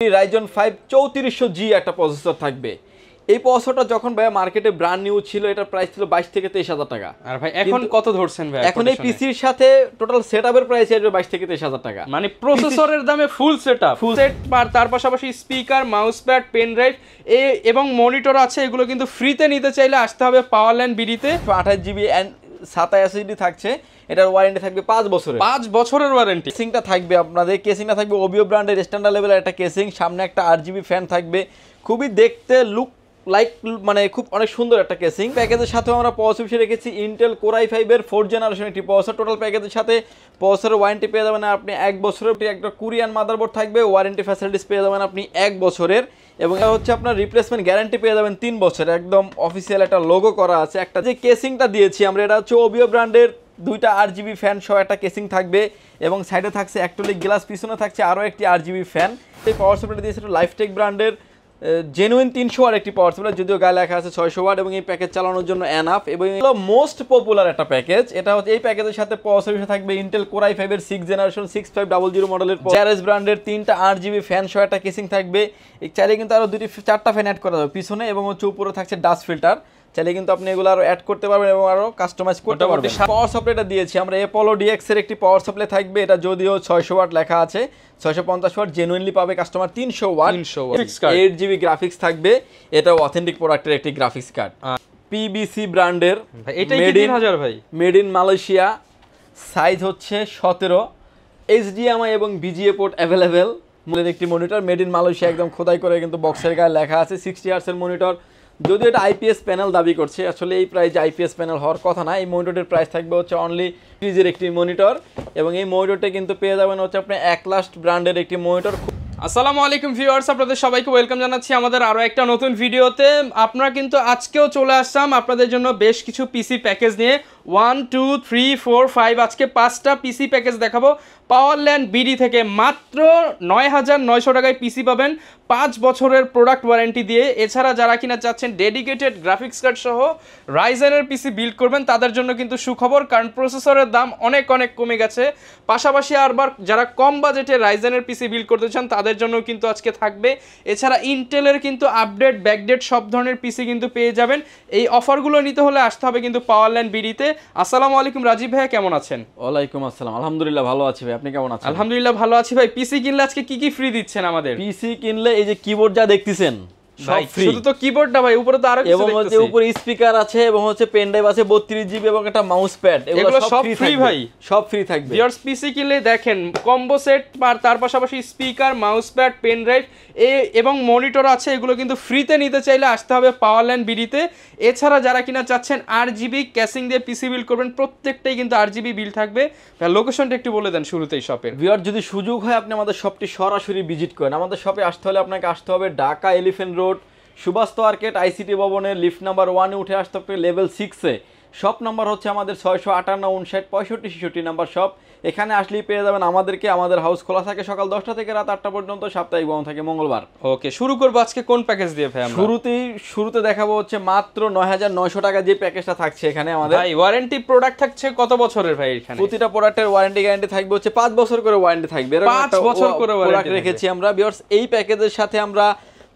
Ryzen 5 3400G একটা processor থাকবে। এই প্রসেসরটা যখন ভাই মার্কেটে ব্র্যান্ড নিউ ছিল, এটার প্রাইস ছিল 22 থেকে 23000 টাকা। আর ভাই এখন কত ধরছেন ভাই? এখন এই পিসির সাথে টোটাল সেটআপের প্রাইস আসবে 22 থেকে 23000 টাকা। মানে প্রসেসরের দামে ফুল সেটআপ, ফুল সেট, আর তার পাশাপাশি speaker, mouse pad, pen drive এবং মনিটর আছে। এগুলো কিন্তু ফ্রিতে নিতে চাইলে আসতে হবে পাওয়ারল্যান্ড বিডিতে। 28GB এন্ড 27SSD থাকছে। এটার ওয়ারেন্টি থাকবে 5 বছরের। 5 বছরের ওয়ারেন্টি। কেসিংটা থাকবে আপনাদের, কেসিংটা থাকবে ওবিও ব্র্যান্ডের স্ট্যান্ডার্ড লেভেলের একটা কেসিং, সামনে একটা RGB ফ্যান থাকবে। খুবই দেখতে লুক লাইক মানে খুব অনেক সুন্দর একটা কেসিং। প্যাকেজের সাথে আমরা প্রসেসর রেখেছি ইন্টেল কোর i5 এর 4th জেনারেশন একটি প্রসেসর। টোটাল প্যাকেজের সাথে প্রসেসরের ওয়ারেন্টি পেয়ে যাবেন আপনি 1 বছরের। একটা কোরিয়ান মাদারবোর্ড থাকবে, ওয়ারেন্টি ফ্যাসিলিটিস পেয়ে যাবেন আপনি 1 বছরের। এবং এটা হচ্ছে আপনার রিপ্লেসমেন্ট গ্যারান্টি পেয়ে যাবেন 3 বছরের। একদম অফিসিয়াল একটা লোগো করা আছে। একটা যে কেসিংটা দিয়েছি আমরা, এটা হচ্ছে ওবিও ব্র্যান্ডের, দুইটা RGB ফ্যান সহ একটা কেসিং থাকবে এবং সাইডে থাকছে অ্যাক্রিলিক গ্লাস, পিছনে থাকছে আরও একটি RGB ফ্যান। এই পাওয়ার সাপ্লাই দিয়েছে লাইফটেক ব্র্যান্ডের জেনুইন 300 ওয়াট একটি পাওয়ার সাপ্লাই, যদিও গায়ে লেখা আছে 600 ওয়াট, এবং এই প্যাকেজ চালানোর জন্য এনাফ এবং এগুলো মোস্ট পপুলার একটা প্যাকেজ। এটা হচ্ছে এই প্যাকেজের সাথে প্রসেসর থাকবে ইন্টেল কোর i5 এর 6th জেনারেশন 6500 মডেলের জারেস ব্র্যান্ডের 3টা RGB ফ্যান সহ একটা কেসিং থাকবে। এই চাইলে কিন্তু আরও 4টা ফ্যান অ্যাড করা যাবে পিছনে, এবং হচ্ছে উপরে থাকছে ডাস্ট ফিল্টার। চাইলে কিন্তু আপনি এগুলো আরো অ্যাড করতে পারবেন এবং আরো কাস্টমাইজ করতে পারবেন। পাওয়ার সাপ্লাইটা দিয়েছি আমরা অ্যাপোলো DX এর একটি পাওয়ার সাপ্লাই থাকবে। এটা যদিও 600 ওয়াট লেখা আছে, 650 ওয়াট জেনুইনলি পাবে কাস্টমার 300 ওয়াট। 8GB গ্রাফিক্স থাকবে। এটা অথেন্টিক প্রোডাক্টের একটি গ্রাফিক্স কার্ড। PBC ব্র্যান্ডের, এটা কি 3000 ভাই? Made in Malaysia. সাইজ হচ্ছে 17। HDMI এবং VGA পোর্ট अवेलेबल। মূলের একটি মনিটর, মেড ইন মালয়েশিয়া, একদম খোদাই করে কিন্তু বক্সের গায়ে লেখা আছে 60 হার্টজ এর মনিটর। যদিও এটা IPS প্যানেল দাবি করছে, আসলে এই প্রাইসে IPS প্যানেল হওয়ার কথা না। এই মনিটরের প্রাইস থাকবে হচ্ছে অনলি সিরিজের একটি মনিটর, এবং এই মনিটরটা কিন্তু পেয়ে যাবেন হচ্ছে আপনি একলাস্ট ব্র্যান্ডের একটি মনিটর। আসসালামু আলাইকুম ভিউয়ার্স, আপনাদের সবাইকে ওয়েলকাম জানাচ্ছি আমাদের আরও একটা নতুন ভিডিওতে। আপনারা কিন্তু আজকেও চলে আসলাম আপনাদের জন্য বেশ কিছু পিসি প্যাকেজ নিয়ে। 1 2 3 4 5 আজকে 5টা পিসি প্যাকেজ দেখাবো পাওয়ারল্যান্ড বিডি থেকে। মাত্র 9900 টাকায় পিসি পাবেন 5 বছরের প্রোডাক্ট ওয়ারেন্টি দিয়ে। এছাড়া যারা কিনা চাচ্ছেন ডেডিকেটেড গ্রাফিক্স কার্ড সহ রাইজেনের পিসি বিল্ড করবেন, তাদের জন্য কিন্তু সুখবর, কারণ প্রসেসরের দাম অনেক কমে গেছে। পাশাপাশি আরবার যারা কম বাজেটে রাইজেনের পিসি বিল্ড করতে চান তাদের জন্য কিন্তু আজকে থাকবে। এছাড়া ইন্টেলের কিন্তু আপডেট ব্যাকডেট সব ধরনের পিসি কিন্তু পেয়ে যাবেন। এই অফারগুলো নিতে হলে আসতে হবে কিন্তু পাওয়ারল্যান্ড বিডিতে। আসসালামু আলাইকুম রাজীব ভাইয়া, কেমন আছেন? ওয়ালাইকুম আসসালাম, আলহামদুলিল্লাহ ভালো আছি ভাই, আপনি কেমন আছেন? আলহামদুলিল্লাহ ভালো আছি ভাই। পিসি কিনলে আজকে কি ফ্রি দিচ্ছেন আমাদের? পিসি কিনলে এই যে কিবোর্ড যা দেখতেছেন সব ফ্রি। শুধু তো কিবোর্ডটা ভাই, উপরে তো আরো কিছু এবং হচ্ছে উপরে স্পিকার আছে, এবং হচ্ছে পেন ড্রাইভ আছে 32GB, এবং একটা মাউস প্যাড, এগুলো সব ফ্রি ভাই, সব ফ্রি থাকবে। ভিউয়ার্স পিসি কিনলে দেখেন কম্বো সেট, আর তার পাশাপাশি speaker, mouse pad, pen drive এবং মনিটর আছে। এগুলো কিন্তু ফ্রিতে নিতে চাইলে আসতে হবে পাওয়ারল্যান্ড বিডিতে। এছাড়া যারা কিনা চাচ্ছেন RGB ক্যাসিং দিয়ে পিসি বিল্ড করবেন, প্রত্যেকটাই কিন্তু RGB বিল থাকবে। লোকেশনটা একটু বলে দেন শুরুতেই শপের। ভিউয়ার যদি সুযোগ হয় আপনি আমাদের শপটি সরাসরি ভিজিট করেন। আমাদের শপে আসতে হলে আপনাকে আসতে হবে Dhaka elephant road, Subhash arcade, ICT ভবনের লিফট নাম্বার 1-এ উঠে আসতে হবে লেভেল 6-এ। শপ নাম্বার হচ্ছে আমাদের 658 59 65 66 নাম্বার শপ। এখানে আসলেই পেয়ে যাবেন আমাদেরকে। আমাদের হাউস খোলা থাকে সকাল 10টা থেকে রাত 8টা পর্যন্ত, সাপ্তাহিক বন্ধ থাকে মঙ্গলবার। ওকে, শুরু করবো আজকে কোন প্যাকেজ দিয়ে ভাই? আমরা শুরুতে দেখাবো হচ্ছে মাত্র 9900 টাকা যে প্যাকেজটা থাকছে এখানে আমাদের। ভাই ওয়ারেন্টি প্রোডাক্ট থাকছে কত বছরের ভাই এখানে? প্রতিটা প্রোডাক্টের ওয়ারেন্টি গ্যারান্টি থাকবে হচ্ছে 5 বছর করে ওয়ারেন্টি থাকবে। 5 বছর করে ওয়ারেন্টি রেখেছি আমরা। ভিউয়ার্স এই প্যাকেজের সাথে আমরা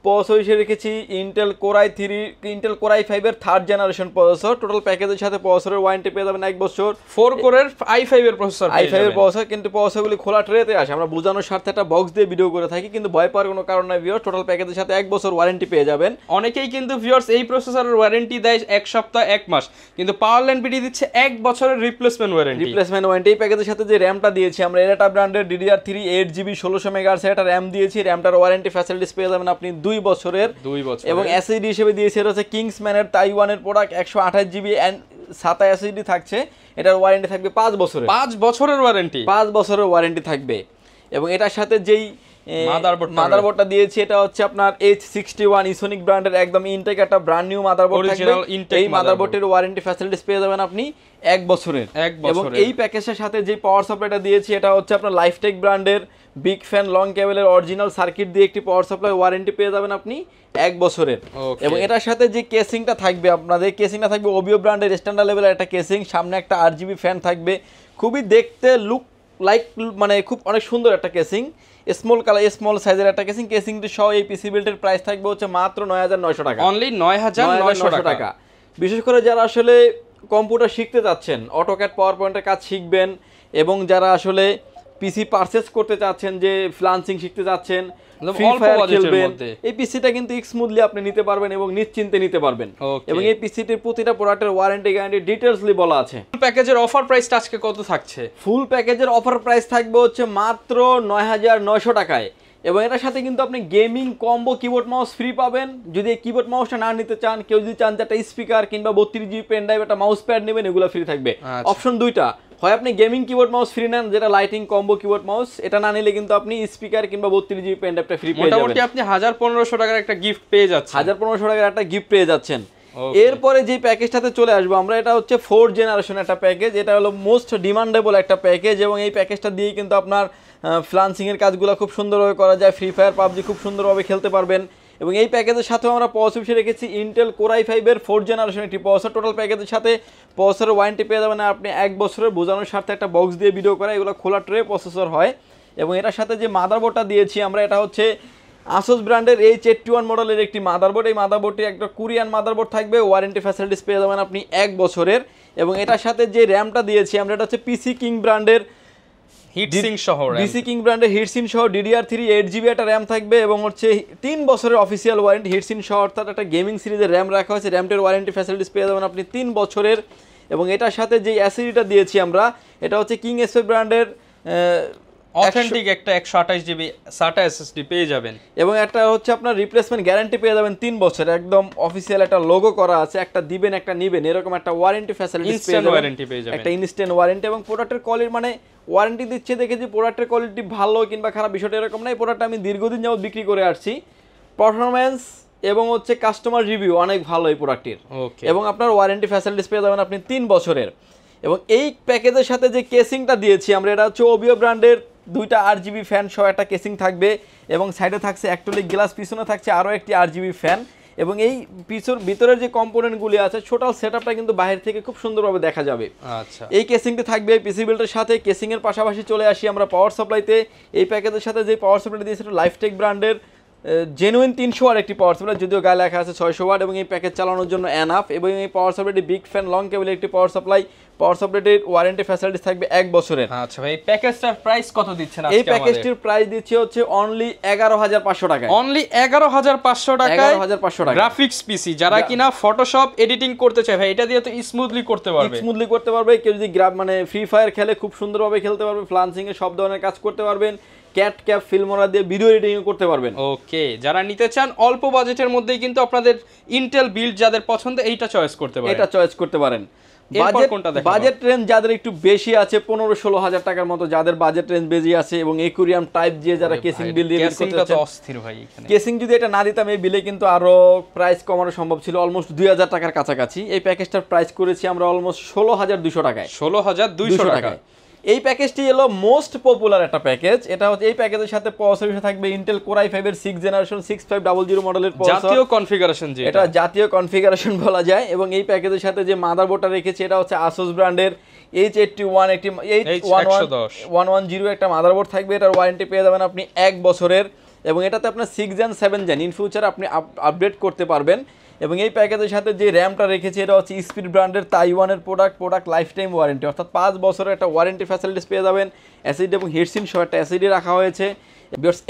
প্রসেসর রেখেছি ইন্টেল কোর i5 এর 3rd জেনারেশন প্রসেসর। টোটাল প্যাকেজের সাথে প্রসেসরের ওয়ারেন্টি পেয়ে যাবেন 1 বছর। 4 কোরের i5 এর প্রসেসর, i5 এর প্রসেসর, কিন্তু প্রসেসরগুলি খোলা ট্রেতে আসে। আমরা বোঝানোর স্বার্থে একটা বক্স দিয়ে ভিডিও করে থাকি, কিন্তু ভয় পাওয়ার কোনো কারণ নাই ভিউয়ার্স। টোটাল প্যাকেজের সাথে 1 বছর ওয়ারেন্টি পেয়ে যাবেন। অনেকেই কিন্তু ভিউয়ার্স এই প্রসেসরের ওয়ারেন্টি দেয় 1 সপ্তাহ 1 মাস, কিন্তু পাওয়ারল্যান্ড বিডি দিচ্ছে 1 বছরের রিপ্লেসমেন্ট ওয়ারেন্টি। এই প্যাকেজের সাথে যে র‍্যামটা দিয়েছি আমরা, এটা ব্র্যান্ডের DDR3 8GB 1600 মেগাহার্টজ এটা র‍্যাম দিয়েছি। র‍্যামটার ওয়ারেন্টি ফ্যাসিলিটিস পেয়ে যাবেন আপনি 2 বছরের। এবং SSD হিসেবে দিয়েছে এটা হচ্ছে কিংসম্যানের তাইওয়ানের প্রোডাক্ট 128GB এন্ড 27SSD থাকছে। এটার ওয়ারেন্টি থাকবে 5 বছরের। 5 বছরের ওয়ারেন্টি, 5 বছরের ওয়ারেন্টি থাকবে। এবং এটার সাথে যেই মাদারবোর্ডটা দিয়েছি এটা হচ্ছে আপনার H61 ইসোনিক ব্র্যান্ডের একদম ইনটেক একটা ব্র্যান্ড নিউ মাদারবোর্ড থাকবে। এই মাদারবোর্ডের ওয়ারেন্টি ফ্যাসিলিটিস পেয়ে যাবেন আপনি 1 বছরের। এবং এই প্যাকেজের সাথে যে পাওয়ার সাপ্লাইটা দিয়েছি এটা হচ্ছে আপনার লাইফটেক ব্র্যান্ডের বিগ ফ্যান লং কেবলের অরিজিনাল সার্কিট দিয়ে একটি পাওয়ার সাপ্লাই ওয়ারেন্টি পেয়ে যাবেন আপনি 1 বছরের। এবং এটার সাথে যে কেসিংটা থাকবে আপনাদের, কেসিংটা থাকবে ওবিও ব্র্যান্ডের স্ট্যান্ডার্ড লেভেলের একটা কেসিং, সামনে একটা RGB ফ্যান থাকবে। খুবই দেখতে লুক লাইক মানে খুব অনেক সুন্দর একটা কেসিং, স্মল সাইজের একটা কেসিংটি সহ এই পিসি বিল্টের প্রাইস থাকবে হচ্ছে মাত্র 9,900 টাকা, অনলি 9,900 টাকা। বিশেষ করে যারা আসলে কম্পিউটার শিখতে যাচ্ছেন, অটোক্যাড পাওয়ার পয়েন্টের কাজ শিখবেন, এবং যারা আসলে পিসি পারচেজ করতে চাচ্ছেন, যে ফ্রিল্যান্সিং শিখতে চাচ্ছেন, ফ্রি ফায়ার খেলবেন, এই পিসিটা কিন্তু স্মুথলি আপনি নিতে পারবেন এবং নিশ্চিন্তে নিতে পারবেন। এবং এই পিসিটির প্রতিটা প্রোডাক্টের ওয়ারেন্টি গ্যারান্টি ডিটেইলসলি বলা আছে। ফুল প্যাকেজের অফার প্রাইসটা আজকে কত থাকছে? ফুল প্যাকেজের অফার প্রাইস থাকবে হচ্ছে মাত্র 9,900 টাকায়, এবং এটার সাথে কিন্তু আপনি gaming combo keyboard mouse free পাবেন। যদি এই কিবোর্ড মাউসটা না নিতে চান, কেউ যদি চান যে একটা স্পিকার কিংবা 32 জিবি পেন ড্রাইভ, একটা মাউস প্যাড নেবেন, এগুলো ফ্রি থাকবে। অপশন দুইটা, হয় আপনি গেমিং কিবোর্ড মাউস ফ্রি নেন, যেটা লাইটিং কম্বো কিবোর্ড মাউস, এটা না নিলে কিন্তু আপনি স্পিকার কিংবা 32 জিবি পেন ড্রাইভটা ফ্রি পেয়ে যাবেন। মোটামুটি আপনি 1,500 টাকার একটা গিফট পেয়ে যাচ্ছেন। 1,500 টাকার একটা গিফট পেয়ে যাচ্ছেন। এরপরে যে প্যাকেজটাতে চলে আসবো আমরা, এটা হচ্ছে 4th জেনারেশন একটা প্যাকেজ। এটা হলো মোস্ট ডিমান্ডেবল একটা প্যাকেজ, এবং এই প্যাকেজটা দিয়ে কিন্তু আপনার ফ্রিল্যান্সিংয়ের কাজগুলো খুব সুন্দরভাবে করা যায়। ফ্রি ফায়ার, পাবজি খুব সুন্দরভাবে খেলতে পারবেন। এবং এই প্যাকেজের সাথেও আমরা প্রসেসর রেখেছি ইন্টেল কোর i5-এর 4th জেনারেশন একটি প্রসেসর। টোটাল প্যাকেজের সাথে প্রসেসরের ওয়ারেন্টি পেয়ে যাবেন আপনি 1 বছরের। বোঝানোর স্বার্থে একটা বক্স দিয়ে ভিডিও করা, এগুলো খোলা ট্রে প্রসেসর হয়। এবং এটার সাথে যে মাদারবোর্ডটা দিয়েছি আমরা, এটা হচ্ছে আসুস ব্র্যান্ডের H81 মডেলের একটি মাদারবোর্ড। এই মাদারবোর্ডটি একটা কোরিয়ান মাদারবোর্ড থাকবে, ওয়ারেন্টি ফ্যাসিলিটিস পেয়ে যাবেন আপনি 1 বছরের। এবং এটার সাথে যে র্যামটা দিয়েছি আমরা, এটা হচ্ছে পিসি কিং ব্র্যান্ডের হিটসিং সহ DDR3 8GB একটা র্যাম থাকবে, এবং হচ্ছে 3 বছরের অফিসিয়াল ওয়ারেন্টি হিটসিং সহ, অর্থাৎ একটা গেমিং সিরিজের র্যাম রাখা হয়েছে। র্যামটির ওয়ারেন্টি ফ্যাসিলিটিস পেয়ে যাবেন আপনি 3 বছরের। এবং এটার সাথে যে এসএসডিটা দিয়েছি আমরা, এটা হচ্ছে কিং এসপি ব্র্যান্ডের অথেন্টিক একটা 128GB SATA SSD পেয়ে যাবেন। এবং একটা হচ্ছে আপনার রিপ্লেসমেন্ট গ্যারান্টি পেয়ে যাবেন 3 বছর, একদম অফিসিয়াল একটা লোগো করা আছে, একটা দিবেন একটা নিবেন, এরকম একটা ওয়ারেন্টি ফ্যাসিলিটিস পেয়ে যাবেন, একটা ইনস্ট্যান্ট ওয়ারেন্টি। এবং প্রোডাক্টের কোয়ালিটি, মানে ওয়ারেন্টি দিচ্ছে দেখে যে প্রোডাক্টের কোয়ালিটি ভালো কিংবা খারাপ, বিষয়টা এরকম না। এই প্রোডাক্টটা আমি দীর্ঘদিন যাবত বিক্রি করে আসছি। পারফরম্যান্স এবং হচ্ছে কাস্টমার রিভিউ অনেক ভালো এই প্রোডাক্টের। এবং আপনার ওয়ারেন্টি ফ্যাসিলিটিস পেয়ে যাবেন আপনি 3 বছরের। এবং এই প্যাকেজের সাথে যে কেসিংটা দিয়েছি আমরা, এটা হচ্ছে ওবিও ব্র্যান্ডের 2টা RGB ফ্যান সহ একটা কেসিং থাকবে, এবং সাইডে থাকছে অ্যাক্রিলিক গ্লাস, পিছনে থাকছে আরও একটি RGB ফ্যান। এবং এই ভিতরের যে কম্পোনেন্টগুলি আছে, টোটাল সেটআপটা কিন্তু বাইরে থেকে খুব সুন্দরভাবে দেখা যাবে। আচ্ছা, এই কেসিংটি থাকবে এই পিসি বিল্ডের সাথে। কেসিংয়ের পাশাপাশি চলে আসি আমরা পাওয়ার সাপ্লাইতে। এই প্যাকেজের সাথে যে পাওয়ার সাপ্লাইটা দিয়েছে, এটা লাইফটেক ব্র্যান্ডের জেনুইন 300 ওয়াট একটি পাওয়ার সাপ্লাই, যদিও গায়ে লেখা আছে 600 ওয়াট, এবং এই প্যাকেজ চালানোর জন্য এনাফ। এবং এই পাওয়ার সাপ্লাইটি বিগ ফ্যান লং কেবলের একটি পাওয়ার সাপ্লাই। পাওয়ার সাপ্লাইটির ওয়ারেন্টি ফ্যাসিলিটিস থাকবে 1 বছরের। আচ্ছা ভাই, এই প্যাকেজটার প্রাইস কত দিচ্ছেন আজকে? এই প্যাকেজটির প্রাইস দিচ্ছি হচ্ছে অনলি 11,500 টাকা। অনলি 11,500 টাকায় 11,500 টাকা গ্রাফিক্স পিসি। যারা কিনা ফটোশপ এডিটিং করতে চায় ভাই, এটা দিয়ে তো স্মুথলি করতে পারবে। কেউ যদি মানে ফ্রি ফায়ার খেলে খুব সুন্দরভাবে খেলতে পারবে, ফ্রিল্যান্সিং এ সব ধরনের কাজ করতে পারবেন, ক্যাট ক্যাপ ফিল্মোরা দিয়ে ভিডিও এডিটিং করতে পারবেন। ওকে, যারা নিতে চান অল্প বাজেটের মধ্যেই কিন্তু আপনাদের ইন্টেল বিল্ড যাদের পছন্দ, এইটা চয়েস করতে পারেন। বাজেট রেঞ্জ যাদের একটু বেশি আছে, 15-16 হাজার টাকার মতো যাদের বাজেট রেঞ্জ বেশি আছে, এবং একুরিয়াম টাইপ দিয়ে যারা কেসিং বিল দিয়ে কেসিং যদি এটা না দিতাম, এই বিলে কিন্তু আরো প্রাইস কমানো সম্ভব ছিল, অলমোস্ট 2,000 টাকার কাছাকাছি। এই প্যাকেজটার প্রাইস করেছি আমরা অলমোস্ট 16,200 টাকায়। 16,200 টাকায় এই প্যাকেজটি হলো মোস্ট পপুলার একটা প্যাকেজ। এটা হচ্ছে এই প্যাকেজের সাথে প্রসেসর থাকবে ইন্টেল কোর i5-এর 6th জেনারেশন 6500 মডেলের জাতীয় কনফিগারেশন, এটা জাতীয় কনফিগারেশন বলা যায়। এবং এই প্যাকেজের সাথে যে মাদারবোর্ডটা রেখেছি, এটা হচ্ছে আসুস ব্র্যান্ডের H81 একটি 8110 একটা মাদারবোর্ড থাকবে। এটার ওয়ারেন্টি পেয়ে যাবেন আপনি 1 বছরের। এবং এটাতে আপনার 6 জেন 7 জেন ইন ফিউচার আপনি আপডেট করতে পারবেন। এবং এই প্যাকেজের সাথে যে র্যামটা রেখেছি, এটা হচ্ছে স্পিড ব্র্যান্ডের তাইওয়ানের প্রোডাক্ট লাইফ টাইম ওয়ারেন্টি, অর্থাৎ 5 বছরের একটা ওয়ারেন্টি ফ্যাসিলিটিস পেয়ে যাবেন। অ্যাসিড এবং হিটসিন সহ একটা অ্যাসিডি রাখা হয়েছে।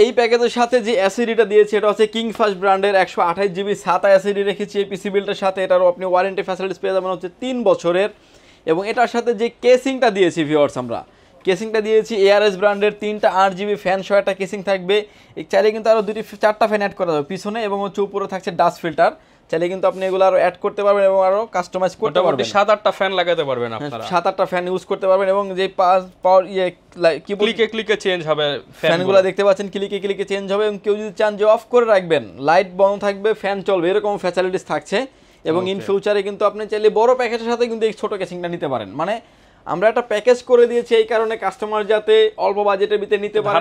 এই প্যাকেজের সাথে যে অ্যাসিডিটা দিয়েছে, এটা হচ্ছে কিং ফাস্ট ব্র্যান্ডের 128GB SATA অ্যাসিডি রেখেছি এই পিসি বিল্ডের সাথে। এটারও আপনি ওয়ারেন্টি ফ্যাসিলিটিস পেয়ে যাবেন হচ্ছে 3 বছরের। এবং এটার সাথে যে কেসিংটা দিয়েছি ভিউয়ার্স, আমরা কেসিংটা দিয়েছি ARS ব্র্যান্ডের 3টা RGB ফ্যান সহ একটা কেসিং থাকবে। চাইলে কিন্তু আরও 4টা ফ্যান অ্যাড করা যাবে পিছনে, এবং হচ্ছে উপরে থাকছে ডাস্ট ফিল্টার। চাইলে কিন্তু আপনি এগুলো আরো অ্যাড করতে পারবেন এবং আরো কাস্টমাইজ করতে পারবেন। 7-8টা ফ্যান লাগাতে পারবেন আপনারা, 7-8টা ফ্যান ইউজ করতে পারবেন। এবং যে পাওয়ার ক্লিকে চেঞ্জ হবে, ফ্যানগুলো দেখতে পাচ্ছেন ক্লিকে চেঞ্জ হবে। এবং কেউ যদি চান যে অফ করে রাখবেন, লাইট বন্ধ থাকবে, ফ্যান চলবে, এরকম ফ্যাসিলিটিস থাকছে। এবং ইন ফিউচারে কিন্তু আপনি চাইলে বড় প্যাকেজের সাথে কিন্তু এই ছোট কেসিংটা নিতে পারেন। মানে আমরা একটা প্যাকেজ করে দিয়েছি এই কারণে কাস্টমার যাতে অল্প বাজেটের ভিতরে নিতে পারে,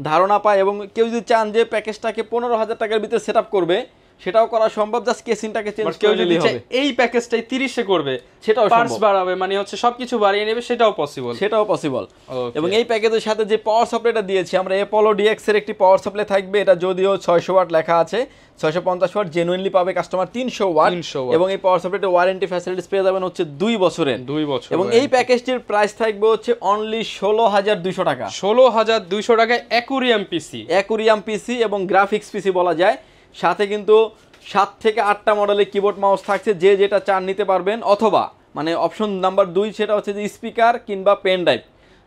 ধারণা পায়। এবং কেউ যদি চান যে প্যাকেজটাকে 15,000 টাকার ভিতরে সেট আপ করবে, সেটাও করা সম্ভব, জাস্ট কেসিংটাকে চেঞ্জ কেউ করে যদি নিলেই চায় হবে। এই প্যাকেজটাই 30 এ করবে, সেটাও পার্টস সম্ভব, বাড়াবে, মানে হচ্ছে সবকিছু বাড়িয়ে নেবে, সেটাও পসিবল। সেটাও পসিবল। এবং এই প্যাকেজের সাথে যে পাওয়ার সাপ্লাইটা দিয়েছি আমরা, অ্যাপোলো ডিএক্স এর একটি পাওয়ার সাপ্লাই থাকবে। এটা যদিও 600 ওয়াট লেখা আছে, 650 ওয়াট, জেনুইনলি পাবে কাস্টমার 300 ওয়াট। এবং এই পাওয়ার সাপ্লাইতে ওয়ারেন্টি ফ্যাসিলিটিস পেয়ে যাবেন হচ্ছে 2 বছরের। 2 বছর। এবং এই প্যাকেজটির প্রাইস থাকবে হচ্ছে অনলি 16,200 টাকা। 16,200 টাকায় অ্যাকুরিয়াম পিসি, অ্যাকুরিয়াম পিসি এবং গ্রাফিক্স পিসি বলা যায়। সাথে কিন্তু 7 থেকে 8টা মডেলের কিবোর্ড মাউস থাকছে, যে যেটা চান নিতে পারবেন। অথবা মানে অপশন নাম্বার 2 সেটা হচ্ছে যে স্পিকার কিংবা পেন ড্রাইভ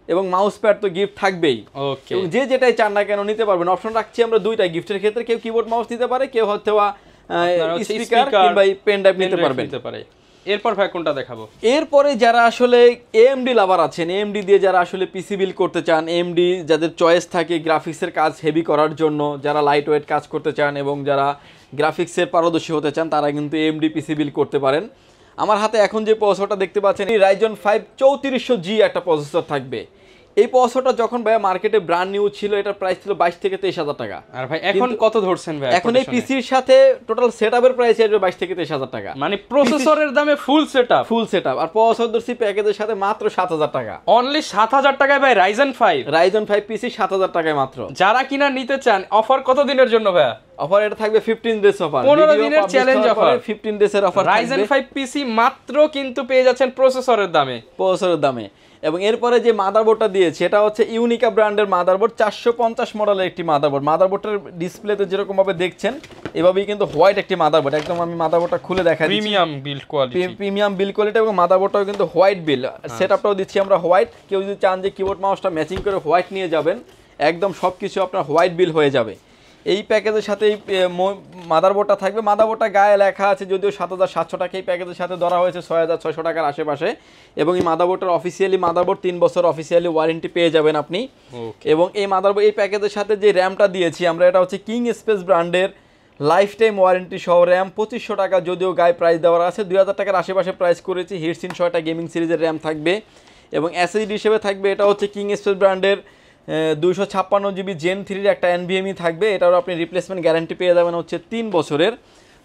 এবং মাউস প্যাড তো গিফট থাকবেই। ওকে, এবং যে যেটাই চান না কেন নিতে পারবেন। অপশন রাখছি আমরা 2টা গিফটের ক্ষেত্রে, কেউ কিবোর্ড মাউস নিতে পারে, কেউ হয়তো স্পিকার কিংবা পেন ড্রাইভ নিতে পারবে। এরপর ভাই কোনটা দেখাবো? এরপরে যারা আসলে এএমডি লাভার আছেন, এএমডি দিয়ে যারা আসলে পিসি বিল করতে চান, এএমডি যাদের চয়েস থাকে গ্রাফিক্সের কাজ হেভি করার জন্য, যারা লাইট ওয়েট কাজ করতে চান এবং যারা গ্রাফিক্সের পারদর্শী হতে চান, তারা কিন্তু এএমডি পিসি বিল করতে পারেন। আমার হাতে এখন যে প্রসেসরটা দেখতে পাচ্ছেন, এই রাইজন 5 3400G একটা প্রসেসর থাকবে। এই প্রসেসরটা যখন ভাই মার্কেটে ব্র্যান্ড নিউ ছিল, এটার প্রাইস ছিল 22 থেকে 23,000 টাকা। আর ভাই এখন কত ধরছেন ভাই? এখন এই পিসির সাথে টোটাল সেটআপের প্রাইস আসবে 22 থেকে 23,000 টাকা। মানে প্রসেসরের দামে ফুল সেটআপ আর প্রসেসর ধরছি প্যাকেজের সাথে মাত্র 7,000 টাকা। অনলি 7,000 টাকায় ভাই রাইজন 5 পিসি 7,000 টাকায় মাত্র। যারা কিনা নিতে চান, অফার কত দিনের জন্য ভাইয়া? অফার এটা থাকবে 15 ডেজ অফার, 15 দিনের চ্যালেঞ্জ অফার, 15 ডেজের অফার থাকবে। রাইজন 5 পিসি মাত্র কিন্তু পেয়ে যাচ্ছেন প্রসেসরের দামে। এবং এরপরে যে মাদারবোর্ডটা দিয়েছে, এটা হচ্ছে ইউনিকা ব্র্যান্ডের মাদারবোর্ড, 450 মডেলের একটি মাদারবোর্ড। মাদারবোর্ডটার ডিসপ্লেতে যেরকম ভাবে দেখছেন এভাবেই কিন্তু হোয়াইট একটি মাদারবোর্ড। একদম আমি মাদারবোর্ডটা খুলে দেখাই, প্রিমিয়াম বিল্ড কোয়ালিটি এবং মাদারবোর্ডটাও কিন্তু হোয়াইট বিল। সেটআপটাও দিচ্ছি আমরা হোয়াইট। কেউ যদি চান যে কিবোর্ড মাউসটা ম্যাচিং করে হোয়াইট নিয়ে যাবেন, একদম সবকিছু আপনার হোয়াইট বিল হয়ে যাবে। এই প্যাকেজের সাথে এই মাদারবোর্ডটা থাকবে। মাদারবোর্ডটা গায়ে লেখা আছে যদিও 7,700 টাকা, এই প্যাকেজের সাথে ধরা হয়েছে 6,600 টাকার আশেপাশে। এবং এই মাদারবোর্ডটার অফিসিয়ালি মাদারবোর্ড 3 বছর অফিসিয়ালি ওয়ারেন্টি পেয়ে যাবেন আপনি। এবং এই মাদারবোর্ড এই প্যাকেজের সাথে যে র্যামটা দিয়েছি আমরা, এটা হচ্ছে কিং স্পেস ব্র্যান্ডের লাইফ টাইম ওয়ারেন্টি সহ র্যাম, 2500 টাকা যদিও গায়ে প্রাইস দেওয়া আছে, 2,000 টাকার আশেপাশে প্রাইস করেছি। হিটসিন 6টা গেমিং সিরিজের র্যাম থাকবে। এবং এসএসডি হিসেবে থাকবে, এটা হচ্ছে কিং স্পেস ব্র্যান্ডের 256GB Gen 3 একটা NVMe থাকবে। এটারও আপনি রিপ্লেসমেন্ট গ্যারান্টি পেয়ে যাবেন হচ্ছে 3 বছরের।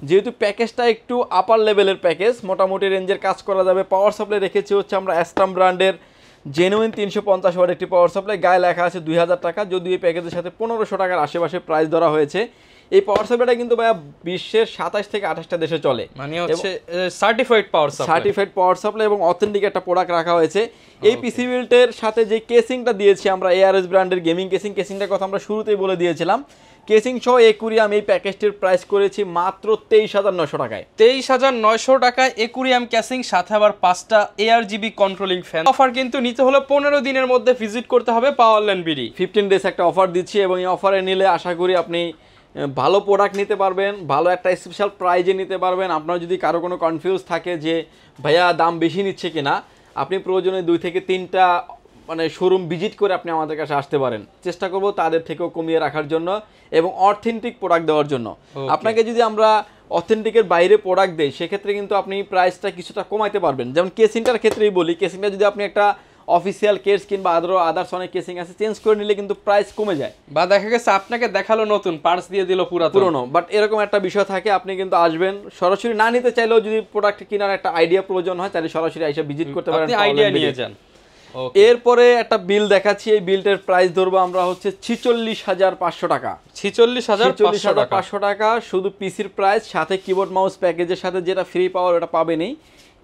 যেহেতু প্যাকেজটা একটু আপার লেভেলের প্যাকেজ, মোটামুটি রেঞ্জের কাজ করা যাবে। পাওয়ার সাপ্লাই রেখেছি হচ্ছে আমরা অ্যাস্ট্রাম ব্র্যান্ডের জেনুইন 350 ওয়াট একটি পাওয়ার সাপ্লাই, গায়ে লেখা আছে 2,000 টাকা, যদিও এই প্যাকেজের সাথে 1500 টাকার আশেপাশে প্রাইস ধরা হয়েছে। এই পাওয়ার সাপ্লাইটা কিন্তু ভাইয়া বিশ্বের 27 থেকে 28টা দেশে চলে, মানে হচ্ছে সার্টিফাইড পাওয়ার সাপ্লাই এবং অথেন্টিক একটা প্রোডাক্ট রাখা হয়েছে। এই পিসি বিল্টের সাথে যে কেসিংটা দিয়েছি আমরা, ARS ব্র্যান্ডের গেমিং কেসিংটার কথা আমরা শুরুতেই বলে দিয়েছিলাম। কেসিং সহ একুরিয়াম এই প্যাকেজটির প্রাইস করেছি মাত্র 23,900 টাকায়। 23,900 টাকায় একুরিয়াম কেসিং, সাথে আবার 5টা ARGB কন্ট্রোলিং ফ্যান। অফার কিন্তু নিতে হলে 15 দিনের মধ্যে ভিজিট করতে হবে পাওয়ারল্যান্ড বিডি। 15 ডেজ একটা অফার দিচ্ছি এবং এই অফারে নিলে আশা করি আপনি ভালো প্রোডাক্ট নিতে পারবেন, ভালো একটা স্পেশাল প্রাইজে নিতে পারবেন। আপনার যদি কারো কোনো কনফিউজ থাকে যে ভাইয়া দাম বেশি নিচ্ছে কিনা, আপনি প্রয়োজনে 2 থেকে 3টা মানে শোরুম ভিজিট করে আপনি আমাদের কাছে আসতে পারেন। চেষ্টা করব তাদের থেকেও কমিয়ে রাখার জন্য এবং অথেন্টিক প্রোডাক্ট দেওয়ার জন্য। আপনাকে যদি আমরা অথেন্টিকের বাইরে প্রোডাক্ট দেই, সেক্ষেত্রে কিন্তু আপনি প্রাইসটা কিছুটা কমাইতে পারবেন। যেমন কেসিংটার ক্ষেত্রেই বলি, কেসিংটা যদি আপনি একটা অফিসিয়াল কেস কিংবা আদার্স অনেক কেসিং আছে, চেঞ্জ করে নিলে কিন্তু প্রাইস কমে যায়, বা দেখা গেছে আপনাকে দেখালো নতুন, পার্টস দিয়ে দিল পুরনো। বাট এরকম একটা বিষয় থাকে, আপনি কিন্তু আসবেন সরাসরি, না নিতে চাইলেও যদি প্রোডাক্ট কেনার একটা আইডিয়া প্রয়োজন হয়, তাহলে সরাসরি এসে ভিজিট করতে পারেন, আপনি আইডিয়া নিয়ে যান। এরপরে একটা বিল দেখাচ্ছি, এই বিলটার প্রাইস ধরবো আমরা হচ্ছে 46,500 টাকা। 46,500 টাকা শুধু পিসির প্রাইস, সাথে কিবোর্ড মাউস প্যাকেজের সাথে যেটা ফ্রি পাওয়ার ওটা পাবেনই।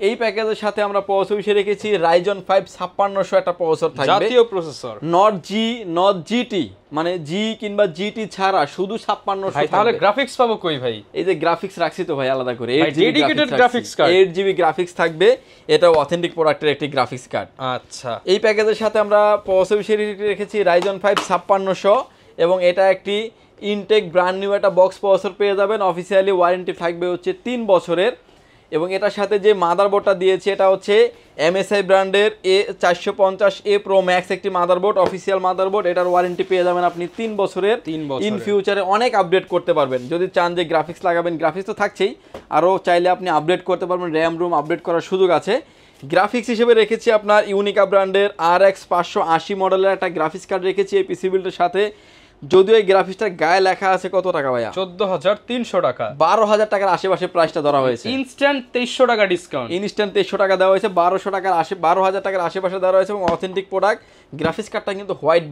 এই প্যাকেজের সাথে আমরা প্রসেসর হিসেবে রেখেছি রাইজন 5 5600 একটা প্রসেসর থাকবে, জাতীয় প্রসেসর, নট জিটি, মানে জি কিংবা জিটি ছাড়া শুধু 5600। ভাই তাহলে গ্রাফিক্স পাবো কই ভাই? এই যে গ্রাফিক্স রাখছি তো ভাই আলাদা করে, dedicated graphics card, 8GB graphics থাকবে। এটা অথেন্টিক প্রোডাক্টের একটি গ্রাফিক্স কার্ড। আচ্ছা, এই প্যাকেজের সাথে আমরা প্রসেসর হিসেবে রেখেছি রাইজন 5 5600 এবং এটা একটি ইনটেক ব্র্যান্ড নিউ একটা বক্স প্রসেসর পেয়ে যাবেন। অফিসিয়ালি ওয়ারেন্টি থাকবে হচ্ছে 3 বছরের। এবং এটার সাথে যে মাদারবোর্ডটা দিয়েছে, এটা হচ্ছে MSI ব্র্যান্ডের A450A Pro Max একটি মাদারবোর্ড, অফিসিয়াল মাদারবোর্ড। এটার ওয়ারেন্টি পেয়ে যাবেন আপনি 3 বছরের। ইন ফিউচারে অনেক আপডেট করতে পারবেন, যদি চান যে গ্রাফিক্স লাগাবেন, গ্রাফিক্স তো থাকছেই, আরও চাইলে আপনি আপডেট করতে পারবেন, র্যাম রুম আপডেট করার সুযোগ আছে। গ্রাফিক্স হিসেবে রেখেছি আপনার ইউনিকা ব্র্যান্ডের RX 580 মডেলের একটা গ্রাফিক্স কার্ড রেখেছি এই পিসি বিল্ডের সাথে। যদিও এই গ্রাফিক্সটার গায়ে লেখা আছে কত টাকা ভাইয়া? 14,300 টাকা। 12,000 টাকার আশেপাশে প্রাইসটা ধরা হয়েছে। ইনস্ট্যান্ট 2300 টাকা ডিসকাউন্ট। ইনস্ট্যান্ট 2300 টাকা দেওয়া হয়েছে, 12,000 টাকার আশেপাশে দেওয়া হয়েছে এবং অথেন্টিক প্রোডাক্ট। গ্রাফিক্স কার্ডটা কিন্তু হোয়াইট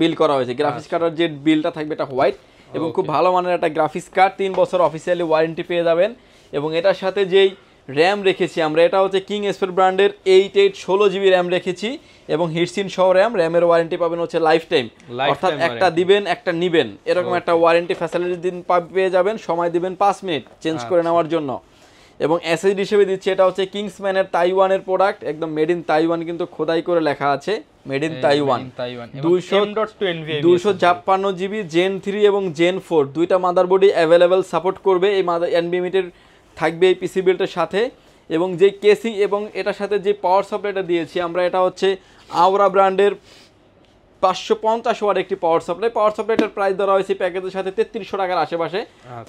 বিল করা হয়েছে। গ্রাফিক্স কার্ডের যে বিলটা থাকবে এটা হোয়াইট এবং খুব ভালো মানের একটা গ্রাফিক্স কার্ড। 3 বছর অফিসিয়ালি ওয়ারেন্টি পেয়ে যাবেন। এবং এটার সাথে যেই র্যাম রেখেছি আমরা, এটা হচ্ছে কিং স্পেড ব্র্যান্ডের 8816 জিবি র্যাম রেখেছি এবং হিটসিন সহ র্যামের ওয়ারেন্টি পাবেন হচ্ছে লাইফ টাইম, অর্থাৎ একটা দিবেন একটা নিবেন, এরকম একটা ওয়ারেন্টি ফ্যাসিলিটি দিন পেয়ে যাবেন। সময় দিবেন 5 মিনিট চেঞ্জ করে নেওয়ার জন্য। এবং এসএসডি হিসেবে দিচ্ছে, এটা হচ্ছে কিংসম্যানের তাইওয়ানের প্রোডাক্ট, একদম মেড ইন তাইওয়ান কিন্তু খোদাই করে লেখা আছে made in Taiwan. 256 GB gen 3 এবং জেন 4 দুইটা মাদারবোর্ডই অ্যাভেলেবেল সাপোর্ট করবে। এই এনবিএমিটের থাকবে এই পিসি বিল্ডের সাথে। এবং যে কেসিং এবং এটার সাথে যে পাওয়ার সাপ্লাইটা দিয়েছি আমরা, এটা হচ্ছে আওরা ব্র্যান্ডের 550 ওয়াট একটি পাওয়ার সাপ্লাই। পাওয়ার সাপ্লাইটার প্রাইস ধরা হয়েছে প্যাকেজের সাথে 3300 টাকার আশেপাশে।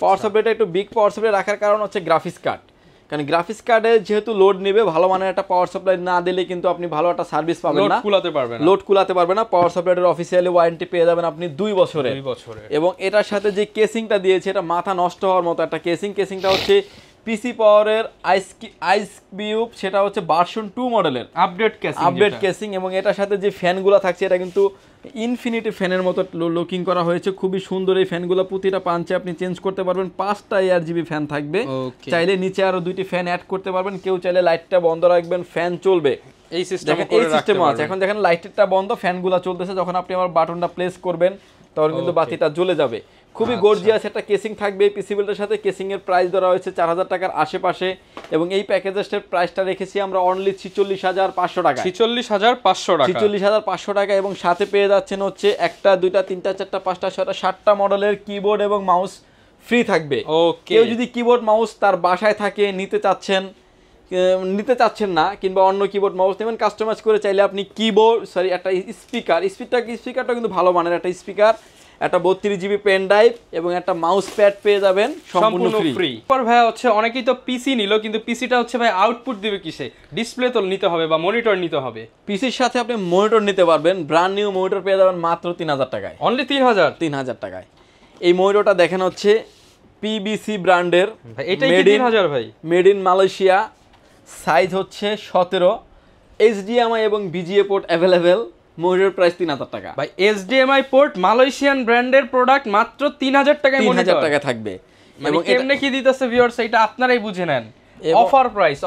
পাওয়ার সাপ্লাইটা একটু বিগ পাওয়ার সাপ্লাই রাখার কারণ হচ্ছে গ্রাফিক্স কার্ড, কারণ গ্রাফিক্স কার্ডে যেহেতু লোড নেবে, ভালো মানের একটা পাওয়ার সাপ্লাই না দিলে কিন্তু আপনি ভালো একটা সার্ভিস পাবেন না, লোড কুলাতে পারবে না। পাওয়ার সাপ্লাইটার অফিসিয়ালি ওয়ারেন্টি পেয়ে যাবেন আপনি 2 বছরে। এবং এটার সাথে যে কেসিংটা দিয়েছে, এটা মাথা নষ্ট হওয়ার মতো একটা কেসিংটা হচ্ছে পিসি পাওয়ারের আইস কিউব, সেটা হচ্ছে ভার্সন 2 মডেলের আপডেট কেসিং। এবং এটার সাথে যে ফ্যানগুলো থাকছে, এটা কিন্তু ইনফিনিটি ফ্যানের মতো লুকিং করা হয়েছে, খুবই সুন্দর। এই ফ্যানগুলো প্রতিটা পাঞ্চে আপনি চেঞ্জ করতে পারবেন। 5টা ARGB ফ্যান থাকবে, চাইলে নিচে আরো 2টি ফ্যান অ্যাড করতে পারবেন। কেউ চাইলে লাইটটা বন্ধ রাখবেন, ফ্যান চলবে, এই সিস্টেম আছে। এখন দেখেন লাইটটা বন্ধ, ফ্যানগুলো চলতেছে। যখন আপনি আমার বাটনটা প্লেস করবেন তখন কিন্তু বাতিটা জ্বলে যাবে। খুবই গর্জিয়াস একটা কেসিং থাকবে এই পিসি বিল্ডের সাথে। কেসিং এর প্রাইস ধরা হয়েছে 4000 টাকার আশেপাশে। এবং এই প্যাকেজের প্রাইসটা রেখেছি আমরা অনলি 46,500 টাকা। 46,500 টাকা। এবং সাথে পেয়ে যাচ্ছেন হচ্ছে 1টা 2টা 3টা 4টা 5টা 6টা 7টা মডেলের কিবোর্ড এবং মাউস ফ্রি থাকবে। কেউ যদি কিবোর্ড মাউস তার বাসায় থাকে নিতে চাচ্ছেন না, কিংবা অন্য কিবোর্ড মাউস নেবেন কাস্টমাইজ করে, চাইলে আপনি একটা স্পিকারটা কিন্তু ভালো মানের একটা স্পিকার, একটা 32 জিবি পেন ড্রাইভ এবং একটা মাউস প্যাড পেয়ে যাবেন সম্পূর্ণ ফ্রি। ভাই হচ্ছে অনেকেই তো পিসি নিল, কিন্তু পিসিটা হচ্ছে ভাই আউটপুট দিবে কিসে? ডিসপ্লে তো নিতে হবে বা মনিটর নিতে হবে। পিসির সাথে আপনি মনিটর নিতে পারবেন, ব্র্যান্ড নিউ মনিটর পেয়ে যাবেন মাত্র 3000 টাকায়। অনলি 3000 টাকায়। এই মনিটরটা দেখেন হচ্ছে পিবিসি ব্র্যান্ডের, মেড ইন মালয়েশিয়া, সাইজ হচ্ছে 17, HDMI এবং VGA port available. Monitor price 3000 টাকা ভাই। HDMI পোর্ট মালয়েশিয়ান ব্র্যান্ডের প্রোডাক্ট মাত্র 3000 টাকায় 3000 টাকা থাকবে। এবং কেমনে কি দিতেছে ভিউয়ার্স এটা আপনারাই বুঝে নেন। অফার প্রাইস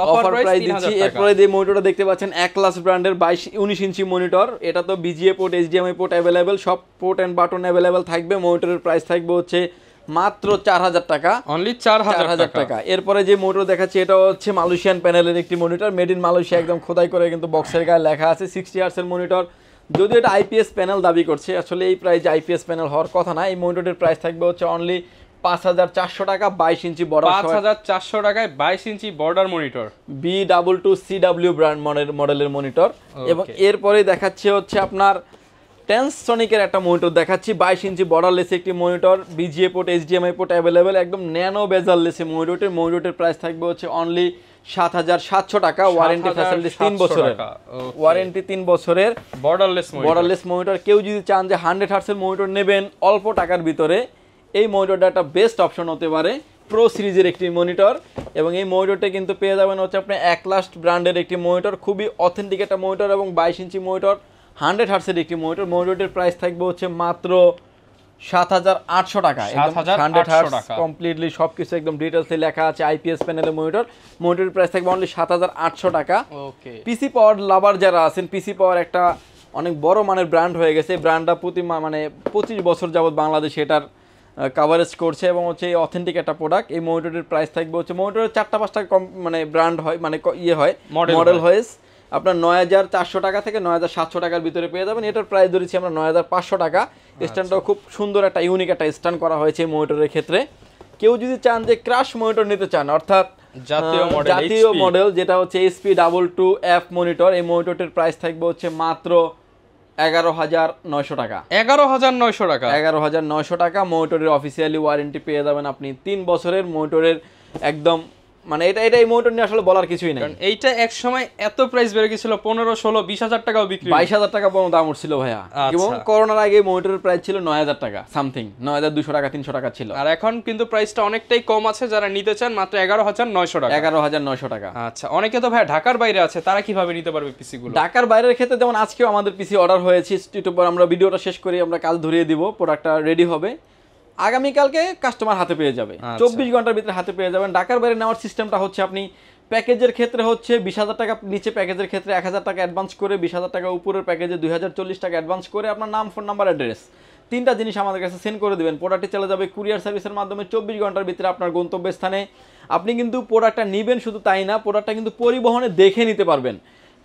দিচ্ছি। এরপরে যে মনিটরটা দেখতে পাচ্ছেন অ্যাক্লাস ব্র্যান্ডের 19 ইঞ্চি মনিটর। এটা তো VGA port HDMI port available, সব পোর্ট এন্ড বাটন অ্যাভেলেবেল থাকবে। মনিটরের প্রাইস থাকবে হচ্ছে মাত্র 4000 টাকা, অনলি 4000 টাকা। এরপরে যে মনিটর দেখাচ্ছি এটা হচ্ছে মালয়েশিয়ান প্যানেলের একটি মনিটর, মেড ইন মালয়েশিয়া, একদম খোদাই করে কিন্তু বক্সের গায়ে লেখা আছে। 60 হার্টজ এর মনিটর, যদিও এটা IPS প্যানেল দাবি করছে, আসলে এই প্রাইসে IPS প্যানেল হওয়ার কথা না। এই মনিটরের প্রাইস থাকবে হচ্ছে অনলি 5400 টাকা, 22 ইঞ্চি বর্ডার, 5400 টাকায় 22 ইঞ্চি বর্ডার মনিটর, B22CW ব্র্যান্ড মডেলের মনিটর। এবং এরপরে দেখাচ্ছে হচ্ছে আপনার টেনসনিকের একটা মনিটর দেখাচ্ছি, 22 ইঞ্চি বর্ডারলেস একটি monitor, VGA port HDMI port available, একদম ন্যানো বেজারলেস মনিটরের প্রাইস থাকবে হচ্ছে অনলি 7700 টাকা। ওয়ারেন্টি ফ্যাসিলিটি 3 বছরের, ওয়ারেন্টি 3 বছরের বর্ডারলেস মনিটর। কেউ যদি চান যে 100 হার্টজের মনিটর নেবেন অল্প টাকার ভিতরে, এই মনিটরটা একটা বেস্ট অপশন হতে পারে। প্রো সিরিজের একটি মনিটর। এবং এই মনিটরটা কিন্তু পেয়ে যাবেন হচ্ছে আপনি অ্যাক্লাস্ট ব্র্যান্ডের একটি মনিটর, খুবই অথেন্টিক একটা মনিটর এবং 22 ইঞ্চি মনিটর, 100 হার্টজের একটি মনিটর। মনিটরের প্রাইস থাকবে হচ্ছে মাত্র 7800 টাকা। 100 হার্টজ কমপ্লিটলি সবকিছু একদম ডিটেইলসে লেখা আছে। IPS প্যানেলের মনিটরের প্রাইস থাকবে অনলি 7800 টাকা। পিসি পাওয়ার লাভার যারা আছেন, পিসি পাওয়ার একটা অনেক বড় মানের ব্র্যান্ড হয়ে গেছে। ব্র্যান্ডটা 25 বছর যাবত বাংলাদেশে এটার কাভারেজ করছে এবং হচ্ছে এই অথেন্টিক একটা প্রোডাক্ট। এই মনিটরের প্রাইস থাকবে হচ্ছে, মনিটরের 4-5টা ব্র্যান্ড হয়, মানে মডেল হয়, আপনার 9400 টাকা থেকে 9700 টাকার ভিতরে পেয়ে যাবেন। এটার প্রাইস ধরেছি আমরা 9500 টাকা। স্ট্যান্ডটাও খুব সুন্দর একটা ইউনিক একটা স্ট্যান্ড করা হয়েছে এই মনিটরের ক্ষেত্রে। কেউ যদি চান যে ক্রাশ মনিটর নিতে চান, অর্থাৎ জাতীয় মডেল যেটা হচ্ছে HP22F মনিটর, এই মনিটরটির প্রাইস থাকবে হচ্ছে মাত্র 11900 টাকা। 11900 টাকা। মনিটরের অফিসিয়ালি ওয়ারেন্টি পেয়ে যাবেন আপনি 3 বছরের। মনিটরের একদম মানে এটা এই মনিটর নিয়ে আসলে বলার কিছুই নাই। কারণ এইটা এক সময় এত প্রাইস বেড়ে গেছিল 15, 16, 20,000 টাকাও বিক্রি, 22,000 টাকা পর্যন্ত দাম উঠছিল ভাইয়া। আচ্ছা। এবং করোনার আগে মনিটরের প্রাইস ছিল 9,000 টাকা সামথিং, 9,200 টাকা 300 টাকা ছিল। আর এখন কিন্তু প্রাইসটা অনেকটাই কম আছে, যারা নিতে চান মাত্র 11,900 টাকা। 11,900 টাকা। আচ্ছা, অনেকে তো ভাই ঢাকার বাইরে আছে, তারা কিভাবে নিতে পারবে পিসি গুলো? ঢাকার বাইরের ক্ষেত্রে যেমন আজকেও আমাদের পিসি অর্ডার হয়েছে, একটু পর আমরা ভিডিওটা শেষ করি, আমরা কাল ধরিয়ে দিব, প্রোডাক্টটা রেডি হবে, আগামীকালকে কাস্টমার হাতে পেয়ে যাবে। আচ্ছা। 24 ঘন্টার ভিতরে হাতে পেয়ে যাবেন। ঢাকার বাইরে নেওয়ার সিস্টেমটা হচ্ছে, আপনি প্যাকেজের ক্ষেত্রে হচ্ছে 20,000 টাকা নিচে প্যাকেজের ক্ষেত্রে 1,000 টাকা অ্যাডভান্স করে, 20,000 টাকা উপরের প্যাকেজে 2,040 টাকা অ্যাডভান্স করে আপনার নাম, ফোন নাম্বার, অ্যাড্রেস, 3টা জিনিস আমাদের কাছে সেন্ড করে দেবেন। প্রোডাক্টটি চলে যাবে কুরিয়ার সার্ভিসের মাধ্যমে 24 ঘন্টার ভিতরে আপনার গন্তব্যস্থানে। আপনি কিন্তু প্রোডাক্টটা নেবেন, শুধু তাই না, প্রোডাক্টটা কিন্তু পরিবহনে দেখে নিতে পারবেন।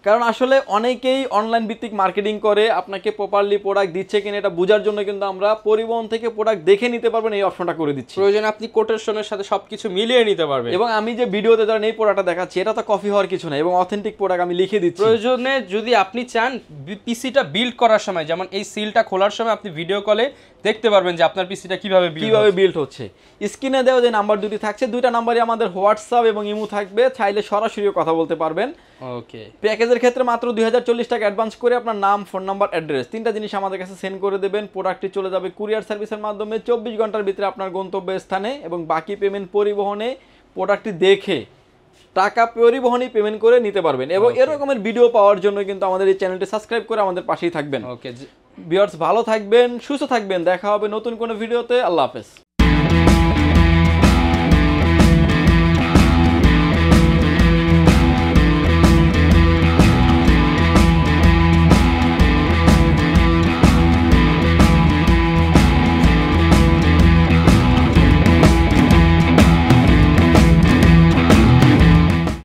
কারণ আসলে অনেকেই অনলাইন ভিত্তিক মার্কেটিং করে, আপনাকে প্রপারলি প্রোডাক্ট দিচ্ছে কিনা এটা বোঝার জন্য কিন্তু আমরা পরিবহন থেকে প্রোডাক্ট দেখে নিতে পারবেন এই অপশনটা করে দিচ্ছি। প্রয়োজনে আপনি কোটেশনের সাথে সবকিছু মিলিয়ে নিতে পারবেন। এবং আমি যে ভিডিওতে ধরেন এই প্রোডাক্টটা দেখাচ্ছি, এটা তো কপি হওয়ার কিছু না, এবং অথেন্টিক প্রোডাক্ট আমি লিখে দিচ্ছি। প্রয়োজনে যদি আপনি চান পিসিটা বিল্ড করার সময়, যেমন এই সিলটা খোলার সময় আপনি ভিডিও কলে দেখতে পারবেন যে আপনার পিসিটা কিভাবে বিল্ড হচ্ছে। স্ক্রিনে দেওয়া যে নাম্বার দুটি থাকছে, দুইটা নাম্বারই আমাদের হোয়াটসঅ্যাপ এবং ইমো থাকবে, চাইলে সরাসরিও কথা বলতে পারবেন। ওকে। প্যাকেজের ক্ষেত্রে মাত্র 2,040 টাকা অ্যাডভান্স করে আপনার নাম, ফোন নাম্বার, অ্যাড্রেস, 3টা জিনিস আমাদের কাছে সেন্ড করে দেবেন। প্রোডাক্টটি চলে যাবে কুরিয়ার সার্ভিসের মাধ্যমে 24 ঘন্টার ভিতরে আপনার গন্তব্যস্থানে, এবং বাকি পেমেন্ট পরিবহনে, প্রোডাক্টটি দেখে টাকা পরিবহনই পেমেন্ট করে নিতে পারবেন। এবং এরকমের ভিডিও পাওয়ার জন্য কিন্তু আমাদের এই চ্যানেলটি সাবস্ক্রাইব করে আমাদের পাশেই থাকবেন। ওকে ভিউয়ার্স, ভালো থাকবেন, সুস্থ থাকবেন, দেখা হবে নতুন কোনো ভিডিওতে। আল্লাহ হাফেজ।